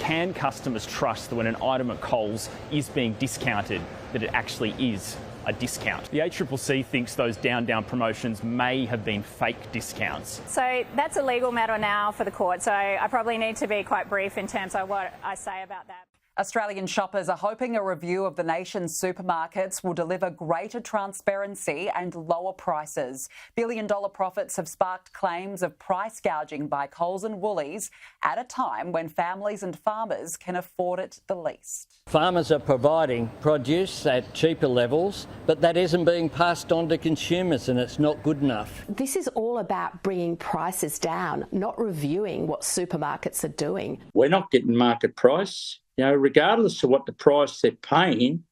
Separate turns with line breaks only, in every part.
can customers trust that when an item at Coles is being discounted, that it actually is a discount? The ACCC thinks those down promotions may have been fake discounts.
So that's a legal matter now for the court, so I probably need to be quite brief in terms of what I say about that.
Australian shoppers are hoping a review of the nation's supermarkets will deliver greater transparency and lower prices. Billion-dollar profits have sparked claims of price gouging by Coles and Woolies at a time when families and farmers can afford it the least.
Farmers are providing produce at cheaper levels, but that isn't being passed on to consumers, and it's not good enough.
This is all about bringing prices down, not reviewing what supermarkets are doing.
We're not getting market price. You know, regardless of what the price they're paying,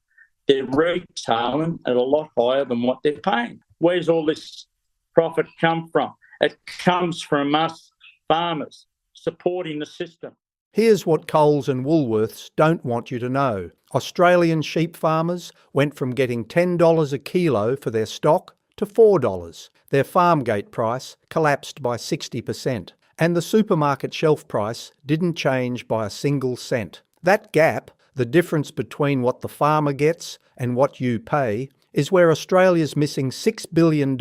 they're retailing at a lot higher than what they're paying. Where's all this profit come from? It comes from us farmers supporting the system.
Here's what Coles and Woolworths don't want you to know. Australian sheep farmers went from getting $10 a kilo for their stock to $4. Their farm gate price collapsed by 60%, and the supermarket shelf price didn't change by a single cent. That gap, the difference between what the farmer gets and what you pay, is where Australia's missing $6 billion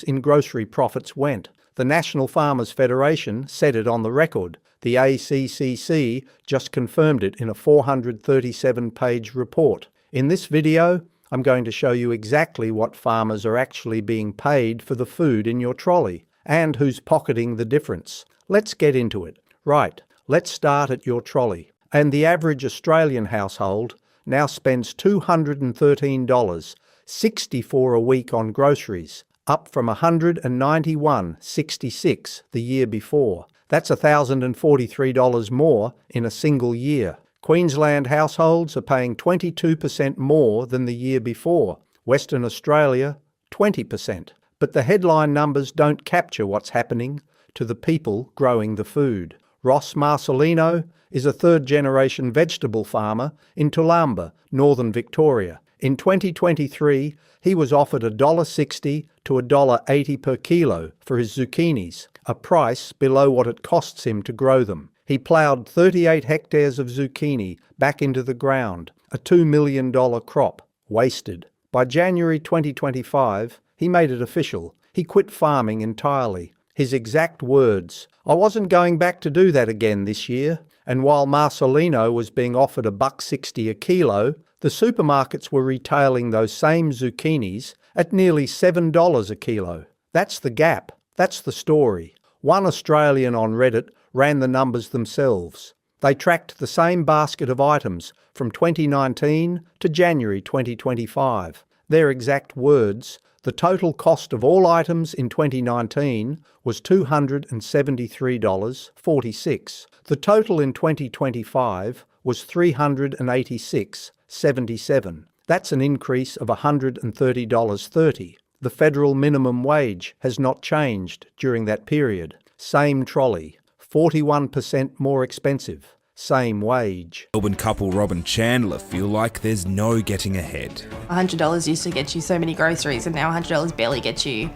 in grocery profits went. The National Farmers Federation said it on the record. The ACCC just confirmed it in a 437-page report. In this video, I'm going to show you exactly what farmers are actually being paid for the food in your trolley, and who's pocketing the difference. Let's get into it. Right, let's start at your trolley. And the average Australian household now spends $213, $64 a week on groceries, up from $191.66 the year before. That's $1,043 more in a single year. Queensland households are paying 22% more than the year before. Western Australia, 20%. But the headline numbers don't capture what's happening to the people growing the food. Ross Marcelino is a third-generation vegetable farmer in Toolamba, northern Victoria. In 2023, he was offered $1.60 to $1.80 per kilo for his zucchinis, a price below what it costs him to grow them. He ploughed 38 hectares of zucchini back into the ground, a $2 million crop, wasted. By January 2025, he made it official. He quit farming entirely. His exact words, "I wasn't going back to do that again this year." And while Marcelino was being offered $1.60 a kilo, the supermarkets were retailing those same zucchinis at nearly $7 a kilo. That's the gap. That's the story. One Australian on Reddit ran the numbers themselves. They tracked the same basket of items from 2019 to January 2025. Their exact words, the total cost of all items in 2019 was $273.46. The total in 2025 was $386.77. That's an increase of $130.30. The federal minimum wage has not changed during that period. Same trolley, 41% more expensive. Same wage.
Melbourne couple Rob and Chandler feel like there's no getting ahead.
$100 used to get you so many groceries, and now $100 barely gets you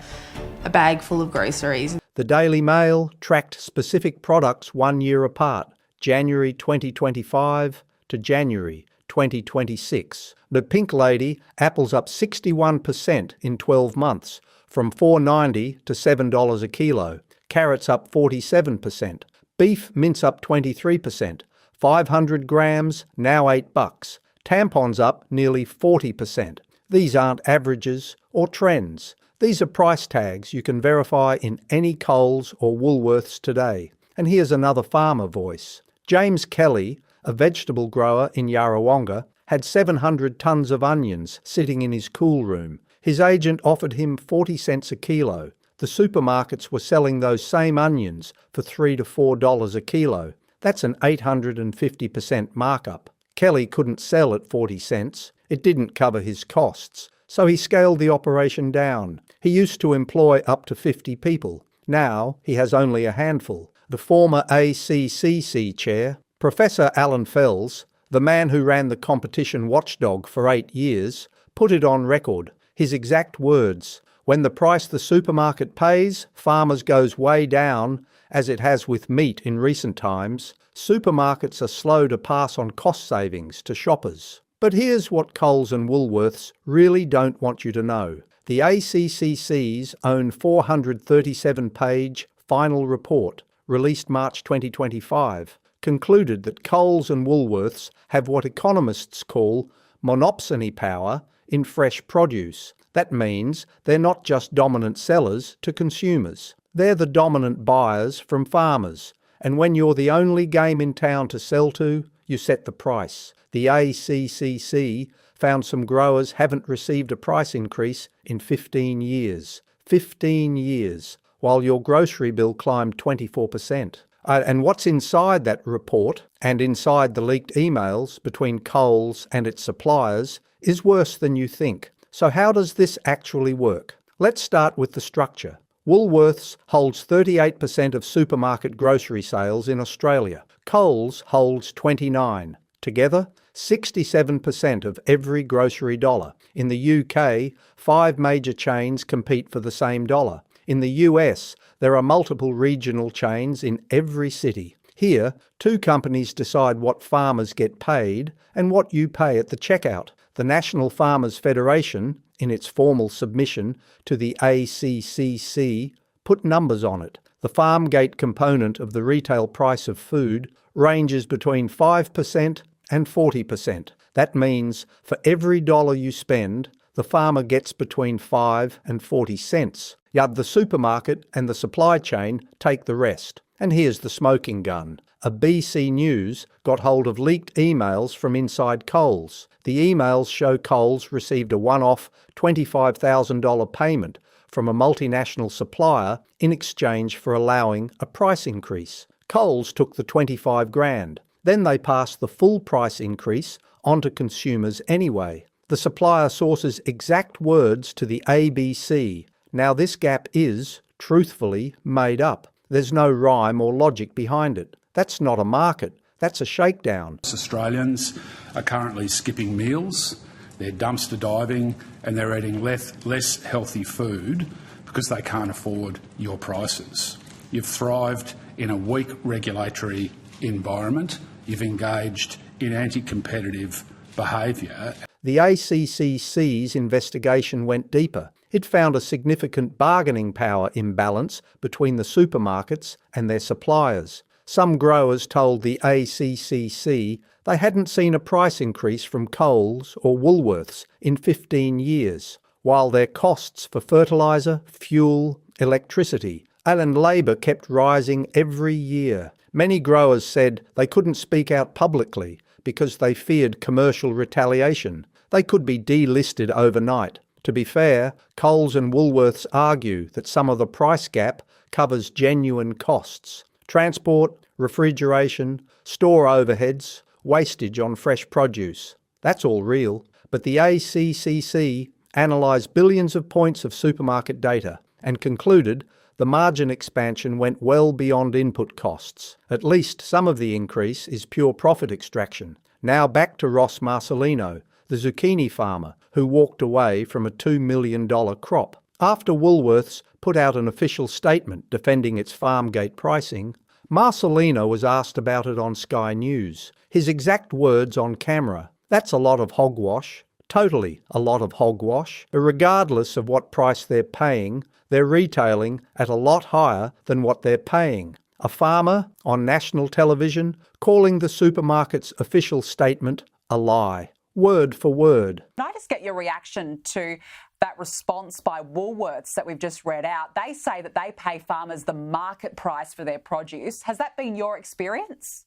a bag full of groceries.
The Daily Mail tracked specific products 1 year apart, January 2025 to January 2026. The Pink Lady, apples up 61% in 12 months, from $4.90 to $7 a kilo. Carrots up 47%. Beef mince up 23%. 500 grams, now $8. Tampons up nearly 40%. These aren't averages or trends. These are price tags you can verify in any Coles or Woolworths today. And here's another farmer voice. James Kelly, a vegetable grower in Yarrawonga, had 700 tonnes of onions sitting in his cool room. His agent offered him 40 cents a kilo. The supermarkets were selling those same onions for $3 to $4 a kilo. That's an 850% markup. Kelly couldn't sell at 40 cents. It didn't cover his costs. So he scaled the operation down. He used to employ up to 50 people. Now he has only a handful. The former ACCC chair, Professor Alan Fells, the man who ran the competition watchdog for 8 years, put it on record. His exact words, "When the price the supermarket pays, farmers goes way down, as it has with meat in recent times, supermarkets are slow to pass on cost savings to shoppers. But here's what Coles and Woolworths really don't want you to know. The ACCC's own 437-page final report, released March 2025, concluded that Coles and Woolworths have what economists call monopsony power in fresh produce. That means they're not just dominant sellers to consumers. They're the dominant buyers from farmers. And when you're the only game in town to sell to, you set the price. The ACCC found some growers haven't received a price increase in 15 years. 15 years, while your grocery bill climbed 24%. And what's inside that report and inside the leaked emails between Coles and its suppliers is worse than you think. So how does this actually work? Let's start with the structure. Woolworths holds 38% of supermarket grocery sales in Australia. Coles holds 29%. Together, 67% of every grocery dollar. In the UK, 5 major chains compete for the same dollar. In the US, there are multiple regional chains in every city. Here, 2 companies decide what farmers get paid and what you pay at the checkout. The National Farmers Federation, in its formal submission to the ACCC, put numbers on it. The farm gate component of the retail price of food ranges between 5% and 40%. That means for every dollar you spend, the farmer gets between 5 and 40 cents. Yet the supermarket and the supply chain take the rest. And here's the smoking gun. A BC News got hold of leaked emails from inside Coles. The emails show Coles received a one-off $25,000 payment from a multinational supplier in exchange for allowing a price increase. Coles took the $25,000. Then they passed the full price increase on to consumers anyway. The supplier sources exact words to the ABC. Now this gap is, truthfully, made up. There's no rhyme or logic behind it. That's not a market. That's a shakedown.
Australians are currently skipping meals, they're dumpster diving, and they're eating less healthy food because they can't afford your prices. You've thrived in a weak regulatory environment. You've engaged in anti-competitive behaviour.
The ACCC's investigation went deeper. It found a significant bargaining power imbalance between the supermarkets and their suppliers. Some growers told the ACCC they hadn't seen a price increase from Coles or Woolworths in 15 years, while their costs for fertiliser, fuel, electricity, and labour kept rising every year. Many growers said they couldn't speak out publicly because they feared commercial retaliation. They could be delisted overnight. To be fair, Coles and Woolworths argue that some of the price gap covers genuine costs. Transport, refrigeration, store overheads, wastage on fresh produce. That's all real. But the ACCC analysed billions of points of supermarket data and concluded the margin expansion went well beyond input costs. At least some of the increase is pure profit extraction. Now back to Ross Marcelino, the zucchini farmer who walked away from a $2 million crop. After Woolworths put out an official statement defending its farm gate pricing, Marcelino was asked about it on Sky News. His exact words on camera: "That's a lot of hogwash. Totally a lot of hogwash. Regardless of what price they're paying, they're retailing at a lot higher than what they're paying." A farmer on national television calling the supermarket's official statement a lie, word for word.
Can I just get your reaction to that response by Woolworths that we've just read out? They say that they pay farmers the market price for their produce. Has that been your experience?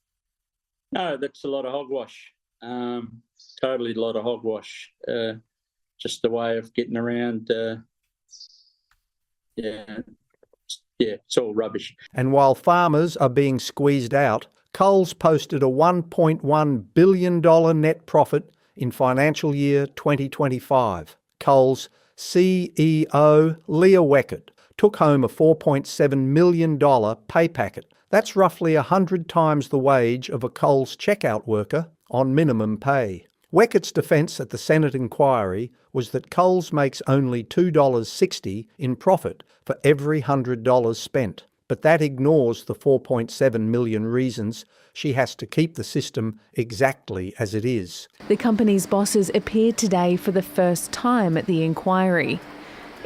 No, that's a lot of hogwash. Totally a lot of hogwash. Just a way of getting around. It's all rubbish.
And while farmers are being squeezed out, Coles posted a $1.1 billion net profit in financial year 2025. Coles CEO Leah Weckert took home a $4.7 million pay packet. That's roughly 100 times the wage of a Coles checkout worker on minimum pay. Weckert's defence at the Senate inquiry was that Coles makes only $2.60 in profit for every $100 spent. but that ignores the 4.7 million reasons she has to keep the system exactly as it is.
The company's bosses appeared today for the first time at the inquiry.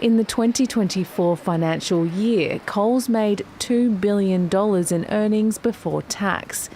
In the 2024 financial year, Coles made $2 billion in earnings before tax,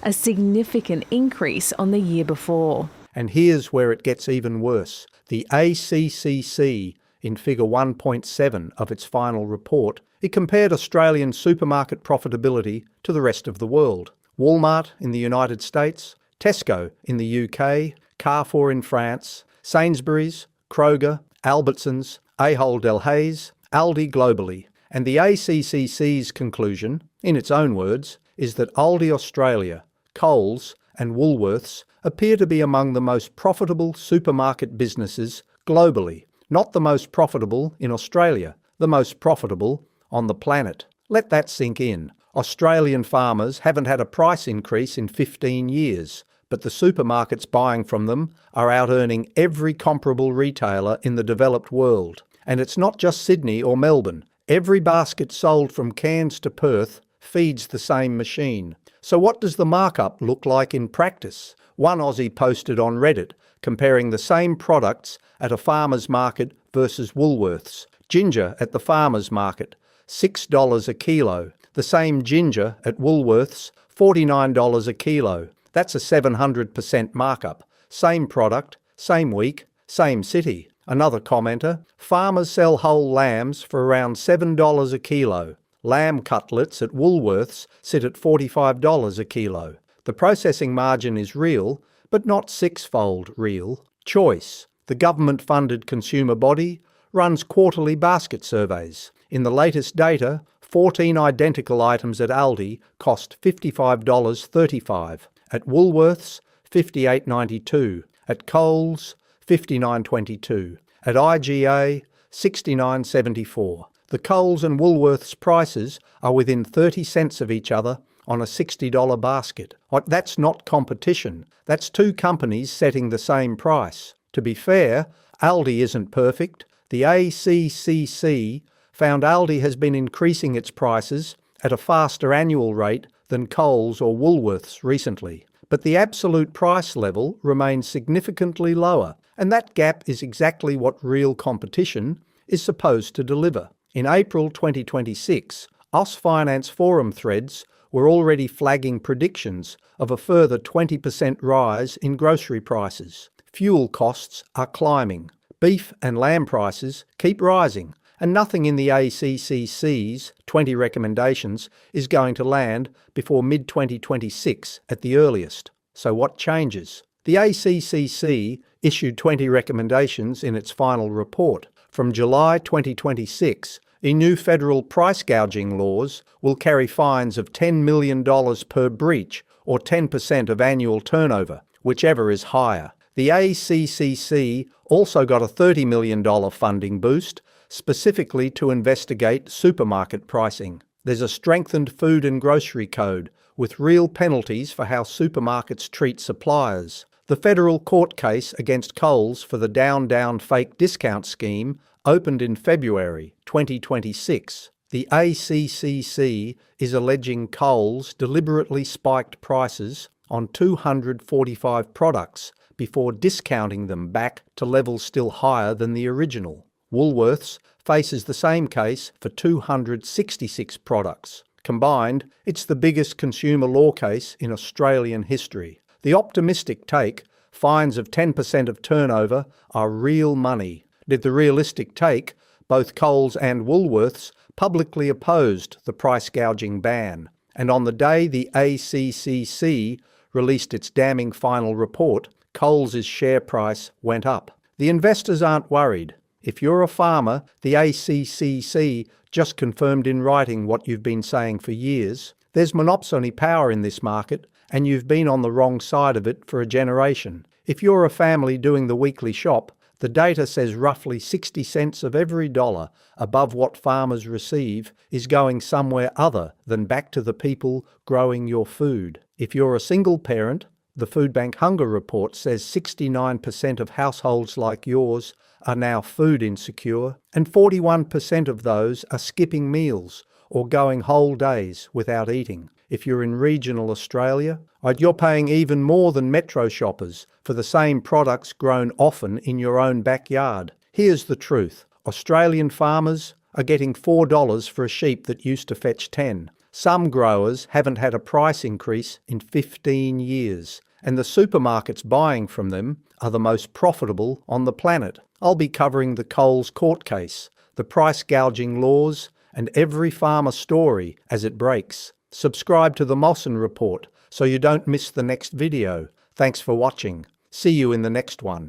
a significant increase on the year before.
And here's where it gets even worse. The ACCC, in figure 1.7 of its final report, it compared Australian supermarket profitability to the rest of the world. Walmart in the United States, Tesco in the UK, Carrefour in France, Sainsbury's, Kroger, Albertsons, Ahold Delhaize, Aldi globally. And the ACCC's conclusion, in its own words, is that Aldi Australia, Coles and Woolworths appear to be among the most profitable supermarket businesses globally. Not the most profitable in Australia, the most profitable on the planet. Let that sink in. Australian farmers haven't had a price increase in 15 years, but the supermarkets buying from them are out-earning every comparable retailer in the developed world. And it's not just Sydney or Melbourne. Every basket sold from Cairns to Perth feeds the same machine. So what does the markup look like in practice? One Aussie posted on Reddit comparing the same products at a farmer's market versus Woolworths. Ginger at the farmer's market, $6 a kilo. The same ginger at Woolworths, $49 a kilo. That's a 700% markup. Same product, same week, same city. Another commenter, farmers sell whole lambs for around $7 a kilo. Lamb cutlets at Woolworths sit at $45 a kilo. The processing margin is real, but not six-fold real. Choice, the government-funded consumer body, runs quarterly basket surveys. In the latest data, 14 identical items at Aldi cost $55.35. At Woolworths, $58.92. At Coles, $59.22. At IGA, $69.74. The Coles and Woolworths prices are within 30 cents of each other on a $60 basket. That's not competition. That's two companies setting the same price. To be fair, Aldi isn't perfect. The ACCC found Aldi has been increasing its prices at a faster annual rate than Coles or Woolworths recently. But the absolute price level remains significantly lower, and that gap is exactly what real competition is supposed to deliver. In April 2026, AusFinance forum threads were already flagging predictions of a further 20% rise in grocery prices. Fuel costs are climbing. Beef and lamb prices keep rising, and nothing in the ACCC's 20 recommendations is going to land before mid-2026 at the earliest. So what changes? The ACCC issued 20 recommendations in its final report. From July 2026, new federal price gouging laws will carry fines of $10 million per breach, or 10% of annual turnover, whichever is higher. The ACCC also got a $30 million funding boost, specifically to investigate supermarket pricing. There's a strengthened food and grocery code, with real penalties for how supermarkets treat suppliers. The federal court case against Coles for the down fake discount scheme opened in February 2026. The ACCC is alleging Coles deliberately spiked prices on 245 products before discounting them back to levels still higher than the original. Woolworths faces the same case for 266 products. Combined, it's the biggest consumer law case in Australian history. The optimistic take, fines of 10% of turnover, are real money. Did the realistic take, both Coles and Woolworths publicly opposed the price gouging ban. And on the day the ACCC released its damning final report, Coles' share price went up. The investors aren't worried. If you're a farmer, the ACCC just confirmed in writing what you've been saying for years. There's monopsony power in this market, and you've been on the wrong side of it for a generation. If you're a family doing the weekly shop, the data says roughly 60 cents of every dollar above what farmers receive is going somewhere other than back to the people growing your food. If you're a single parent, the Food Bank Hunger Report says 69% of households like yours are now food insecure, and 41% of those are skipping meals or going whole days without eating. If you're in regional Australia, you're paying even more than metro shoppers for the same products grown often in your own backyard. Here's the truth. Australian farmers are getting $4 for a sheep that used to fetch 10. Some growers haven't had a price increase in 15 years, and the supermarkets buying from them are the most profitable on the planet. I'll be covering the Coles court case, the price gouging laws, and every farmer story as it breaks. Subscribe to the Mawson Report so you don't miss the next video. Thanks for watching. See you in the next one.